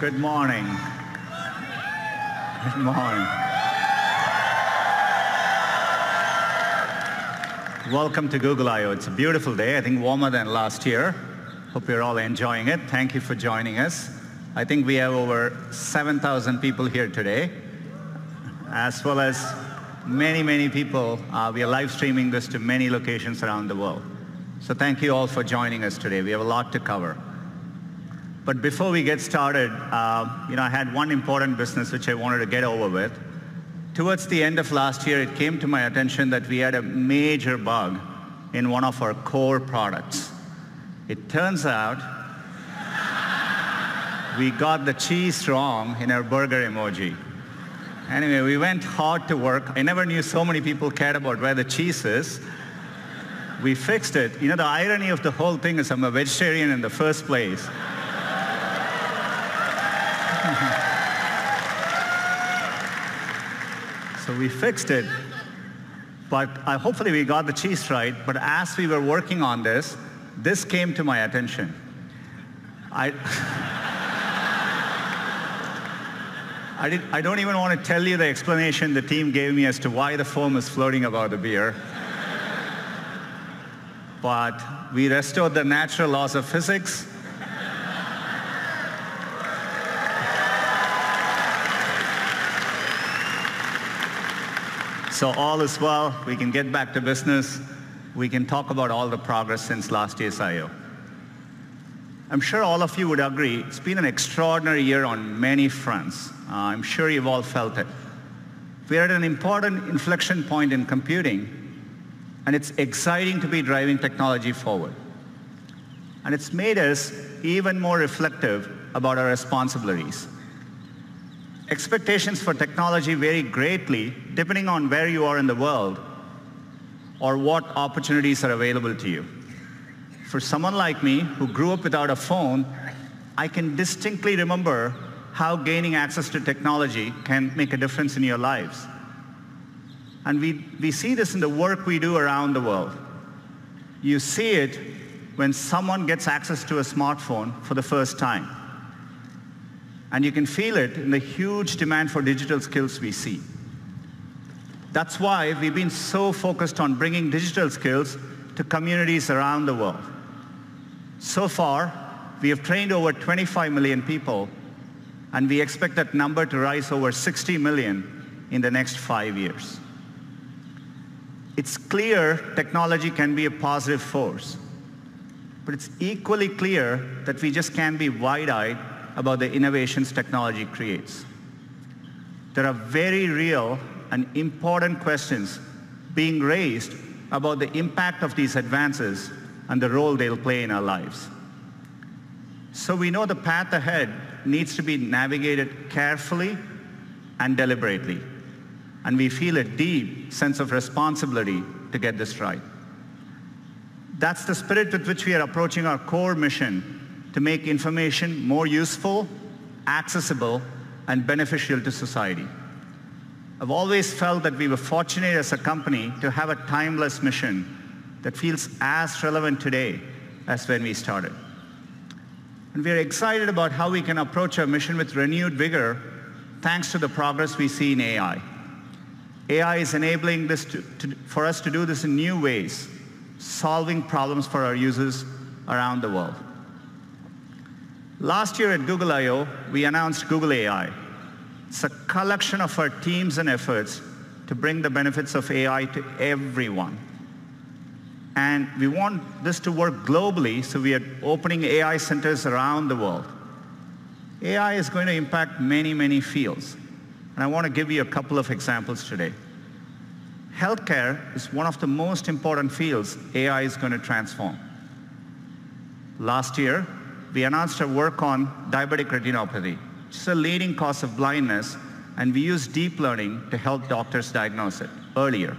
Good morning. Good morning. Welcome to Google I/O. It's a beautiful day, I think warmer than last year. Hope you're all enjoying it. Thank you for joining us. I think we have over 7,000 people here today, as well as many people. We are live streaming this to many locations around the world. So thank you all for joining us today. We have a lot to cover. But before we get started, I had one important business which I wanted to get over with. Towards the end of last year, it came to my attention that we had a major bug in one of our core products. It turns out we got the cheese wrong in our burger emoji. Anyway, we went hard to work. I never knew so many people cared about where the cheese is. We fixed it. The irony of the whole thing is I'm a vegetarian in the first place. So we fixed it, but hopefully we got the cheese right. But as we were working on this came to my attention. I don't even want to tell you the explanation the team gave me as to why the foam is floating above the beer. But we restored the natural laws of physics. So all is well. We can get back to business. We can talk about all the progress since last year's I/O. I'm sure all of you would agree it's been an extraordinary year on many fronts. I'm sure you've all felt it. We're at an important inflection point in computing, and it's exciting to be driving technology forward. And it's made us even more reflective about our responsibilities. Expectations for technology vary greatly depending on where you are in the world or what opportunities are available to you. For someone like me who grew up without a phone, I can distinctly remember how gaining access to technology can make a difference in your lives. And we see this in the work we do around the world. You see it when someone gets access to a smartphone for the first time. And you can feel it in the huge demand for digital skills we see. That's why we've been so focused on bringing digital skills to communities around the world. So far, we have trained over 25 million people, and we expect that number to rise over 60 million in the next 5 years. It's clear technology can be a positive force, but it's equally clear that we just can't be wide-eyed about the innovations technology creates. There are very real and important questions being raised about the impact of these advances and the role they'll play in our lives. So we know the path ahead needs to be navigated carefully and deliberately, and we feel a deep sense of responsibility to get this right. That's the spirit with which we are approaching our core mission to make information more useful, accessible, and beneficial to society. I've always felt that we were fortunate as a company to have a timeless mission that feels as relevant today as when we started. And we're excited about how we can approach our mission with renewed vigor thanks to the progress we see in AI. AI is enabling this for us to do this in new ways, solving problems for our users around the world. Last year at Google I/O, we announced Google AI. It's a collection of our teams and efforts to bring the benefits of AI to everyone. And we want this to work globally, so we are opening AI centers around the world. AI is going to impact many fields, and I want to give you a couple of examples today. Healthcare is one of the most important fields AI is going to transform. Last year, we announced our work on diabetic retinopathy, which is a leading cause of blindness, and we use deep learning to help doctors diagnose it earlier.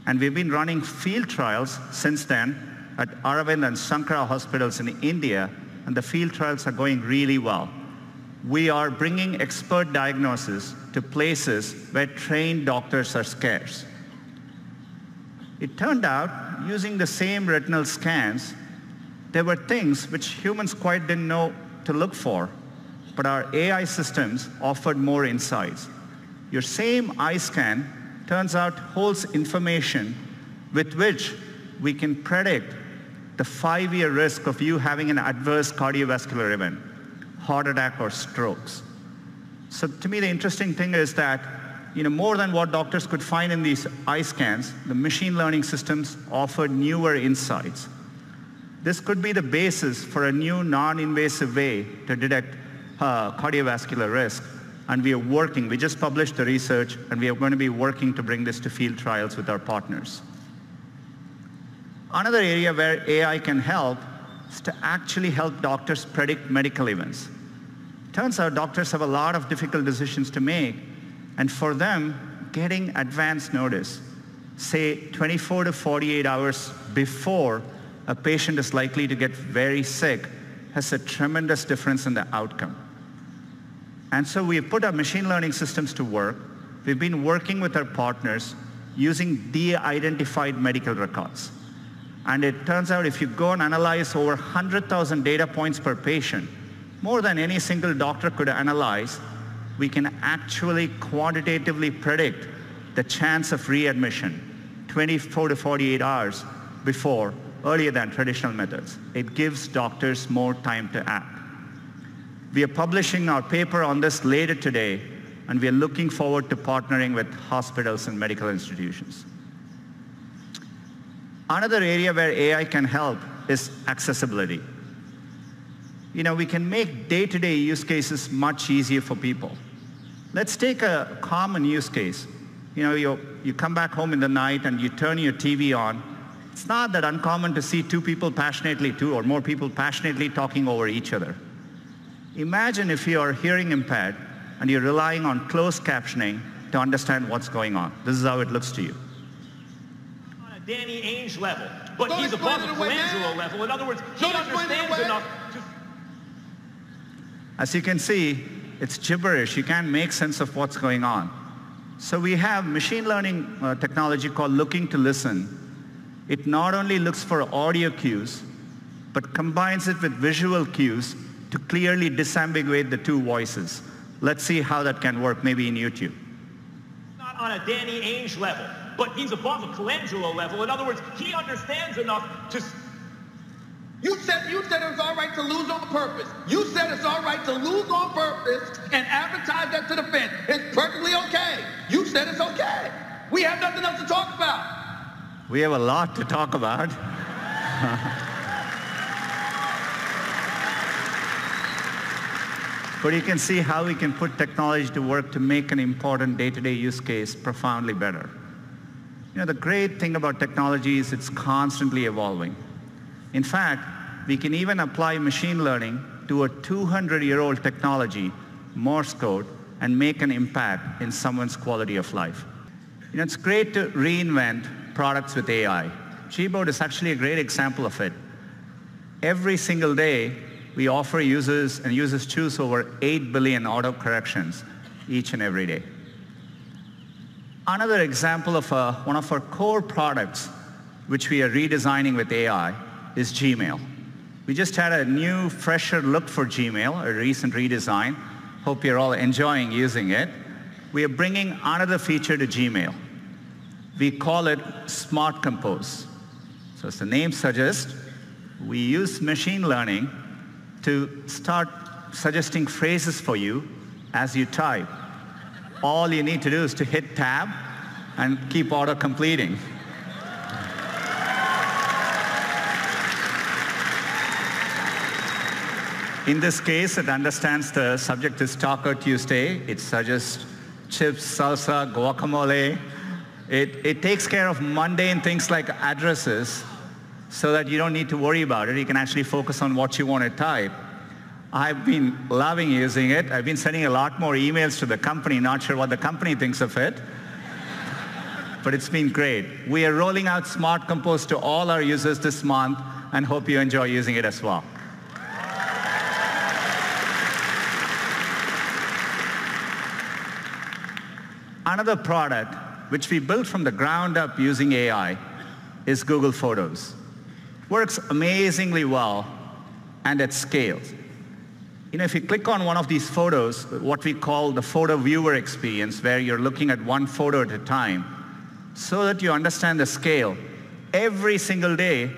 And we've been running field trials since then at Aravind and Sankara hospitals in India, and the field trials are going really well. We are bringing expert diagnosis to places where trained doctors are scarce. It turned out, using the same retinal scans, there were things which humans quite didn't know to look for, but our AI systems offered more insights. Your same eye scan turns out holds information with which we can predict the 5-year risk of you having an adverse cardiovascular event, heart attack or strokes. So to me, the interesting thing is that more than what doctors could find in these eye scans, the machine learning systems offered newer insights. This could be the basis for a new non-invasive way to detect cardiovascular risk. And we just published the research, and we are going to be working to bring this to field trials with our partners. Another area where AI can help is to actually help doctors predict medical events. Turns out doctors have a lot of difficult decisions to make, and for them, getting advance notice, say 24 to 48 hours before a patient is likely to get very sick, has a tremendous difference in the outcome. And so we have put our machine learning systems to work. We've been working with our partners using de-identified medical records. And it turns out if you go and analyze over 100,000 data points per patient, more than any single doctor could analyze, we can actually quantitatively predict the chance of readmission 24 to 48 hours before, earlier than traditional methods. It gives doctors more time to act. We are publishing our paper on this later today, and we are looking forward to partnering with hospitals and medical institutions. Another area where AI can help is accessibility. We can make day-to-day use cases much easier for people. Let's take a common use case. You come back home in the night and you turn your TV on. It's not that uncommon to see two or more people passionately talking over each other. Imagine if you are hearing impaired and you're relying on closed captioning to understand what's going on. This is how it looks to you. On a Danny Ainge level, but he's above a Colangelo level. In other words, he understands enough to... As you can see, it's gibberish. You can't make sense of what's going on. So we have machine learning technology called Looking to Listen. It not only looks for audio cues, but combines it with visual cues to clearly disambiguate the two voices. Let's see how that can work, maybe in YouTube. Not on a Danny Ainge level, but he's above a Colangelo level. In other words, he understands enough to... You said it was all right to lose on purpose. You said it's all right to lose on purpose and advertise that to the fans. It's perfectly okay. You said it's okay. We have nothing else to talk about. We have a lot to talk about. But you can see how we can put technology to work to make an important day-to-day use case profoundly better. The great thing about technology is it's constantly evolving. In fact, we can even apply machine learning to a 200-year-old technology, Morse code, and make an impact in someone's quality of life. It's great to reinvent products with AI. Gboard is actually a great example of it. Every single day, we offer users, and users choose over 8 billion auto-corrections each and every day. Another example of one of our core products, which we are redesigning with AI, is Gmail. We just had a new, fresher look for Gmail, a recent redesign. Hope you're all enjoying using it. We are bringing another feature to Gmail. We call it Smart Compose. So as the name suggests, we use machine learning to start suggesting phrases for you as you type. All you need to do is to hit tab and keep auto-completing. In this case, it understands the subject is Taco Tuesday. It suggests chips, salsa, guacamole. It takes care of mundane things like addresses so that you don't need to worry about it. You can actually focus on what you want to type. I've been loving using it. I've been sending a lot more emails to the company, not sure what the company thinks of it. But it's been great. We are rolling out Smart Compose to all our users this month and hope you enjoy using it as well. Another product, which we built from the ground up using AI, is Google Photos. Works amazingly well and at scale. If you click on one of these photos, what we call the photo viewer experience, where you're looking at one photo at a time, so that you understand the scale, every single day,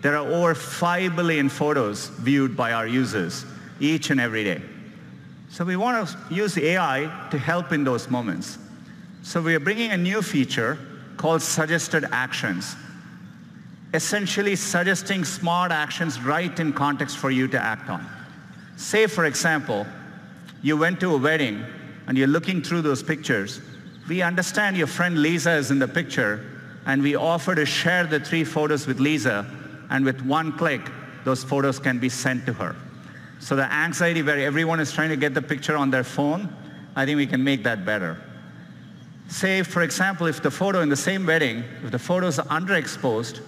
there are over 5 billion photos viewed by our users each and every day. So we want to use AI to help in those moments. So we are bringing a new feature called suggested actions, essentially suggesting smart actions right in context for you to act on. Say, for example, you went to a wedding and you're looking through those pictures. We understand your friend Lisa is in the picture, and we offer to share the 3 photos with Lisa, and with one click, those photos can be sent to her. So the anxiety where everyone is trying to get the picture on their phone, I think we can make that better. Say, for example, if the photo in the same wedding, if the photos are underexposed,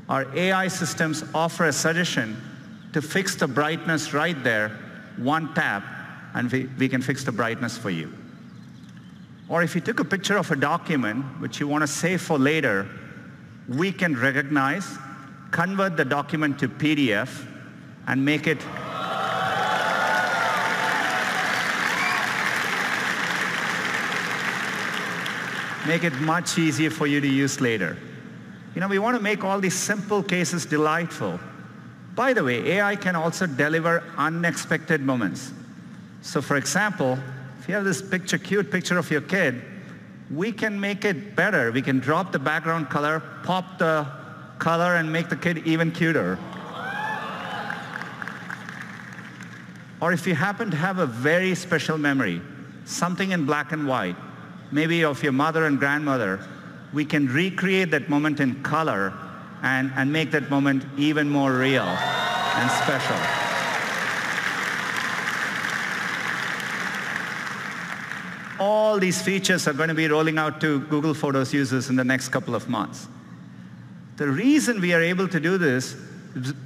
our AI systems offer a suggestion to fix the brightness right there, one tap, and we can fix the brightness for you. Or if you took a picture of a document which you want to save for later, we can recognize, convert the document to PDF, and make it much easier for you to use later. We want to make all these simple cases delightful. By the way, AI can also deliver unexpected moments. So for example, if you have this cute picture of your kid, we can make it better. We can drop the background color, pop the color, and make the kid even cuter. Or if you happen to have a very special memory, something in black and white, maybe of your mother and grandmother, we can recreate that moment in color and make that moment even more real and special. All these features are going to be rolling out to Google Photos users in the next couple of months. The reason we are able to do this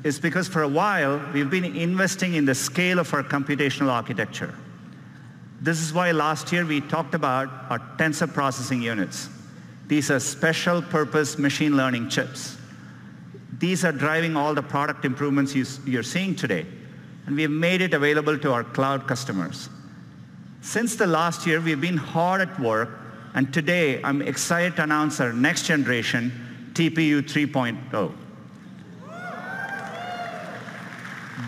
is because for a while, we've been investing in the scale of our computational architecture. This is why last year we talked about our tensor processing units. These are special purpose machine learning chips. These are driving all the product improvements you're seeing today. And we have made it available to our cloud customers. Since the last year, we've been hard at work, and today I'm excited to announce our next generation TPU 3.0.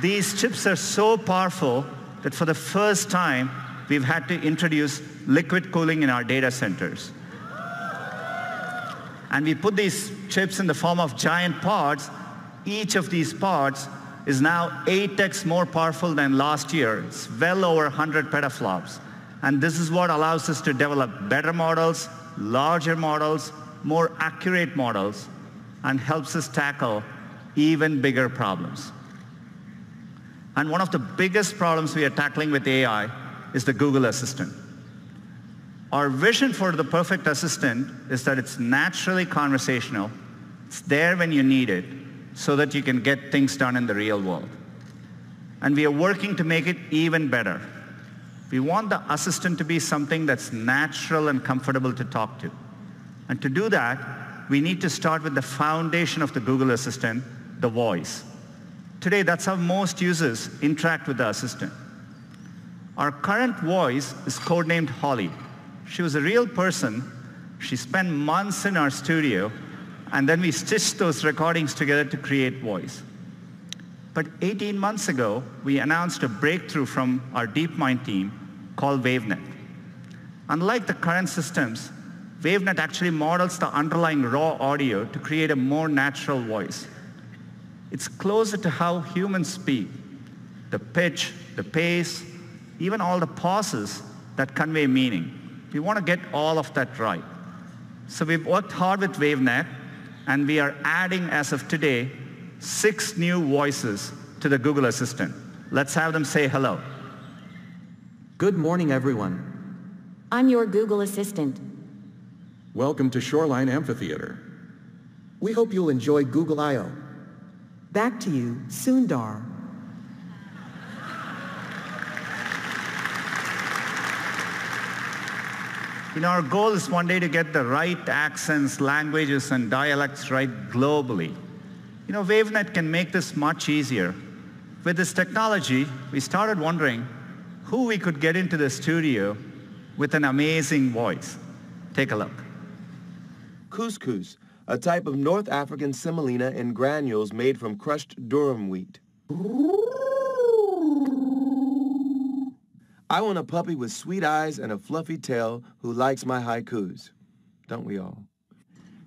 These chips are so powerful that for the first time, we've had to introduce liquid cooling in our data centers. And we put these chips in the form of giant pods. Each of these pods is now 8x more powerful than last year. It's well over 100 petaflops. And this is what allows us to develop better models, larger models, more accurate models, and helps us tackle even bigger problems. And one of the biggest problems we are tackling with AI is the Google Assistant. Our vision for the perfect assistant is that it's naturally conversational, it's there when you need it, so that you can get things done in the real world. And we are working to make it even better. We want the assistant to be something that's natural and comfortable to talk to. And to do that, we need to start with the foundation of the Google Assistant, the voice. Today, that's how most users interact with the assistant. Our current voice is codenamed Holly. She was a real person. She spent months in our studio, and then we stitched those recordings together to create voice. But 18 months ago, we announced a breakthrough from our DeepMind team called WaveNet. Unlike the current systems, WaveNet actually models the underlying raw audio to create a more natural voice. It's closer to how humans speak. The pitch, the pace, even all the pauses that convey meaning. We want to get all of that right. So we've worked hard with WaveNet, and we are adding, as of today, 6 new voices to the Google Assistant. Let's have them say hello. Good morning, everyone. I'm your Google Assistant. Welcome to Shoreline Amphitheater. We hope you'll enjoy Google I/O. Back to you, Sundar. Our goal is one day to get the right accents, languages, and dialects right globally. WaveNet can make this much easier. With this technology, we started wondering, who we could get into the studio with an amazing voice. Take a look. Couscous, a type of North African semolina in granules made from crushed durum wheat. I want a puppy with sweet eyes and a fluffy tail who likes my haikus. Don't we all?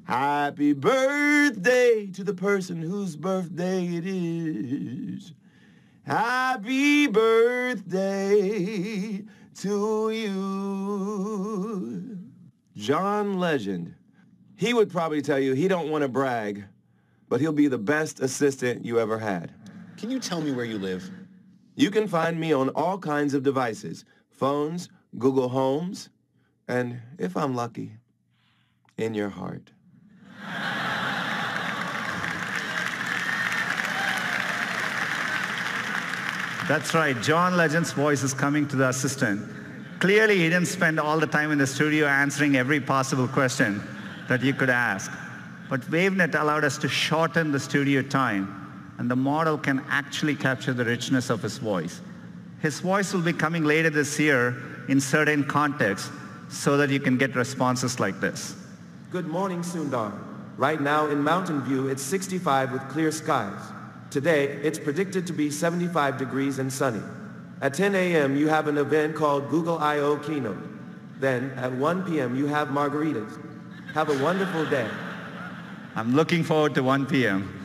Happy birthday to the person whose birthday it is. Happy birthday to you. John Legend. He would probably tell you he don't want to brag, but he'll be the best assistant you ever had. Can you tell me where you live? You can find me on all kinds of devices, phones, Google Homes, and if I'm lucky, in your heart. That's right, John Legend's voice is coming to the assistant. Clearly, he didn't spend all the time in the studio answering every possible question that you could ask. But WaveNet allowed us to shorten the studio time, and the model can actually capture the richness of his voice. His voice will be coming later this year in certain contexts so that you can get responses like this. Good morning, Sundar. Right now in Mountain View, it's 65 with clear skies. Today, it's predicted to be 75 degrees and sunny. At 10 a.m., you have an event called Google I/O Keynote. Then, at 1 p.m., you have margaritas. Have a wonderful day. I'm looking forward to 1 p.m.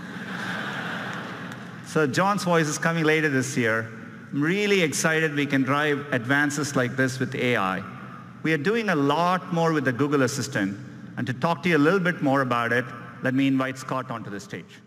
So John's voice is coming later this year. I'm really excited we can drive advances like this with AI. We are doing a lot more with the Google Assistant. And to talk to you a little bit more about it, let me invite Scott onto the stage.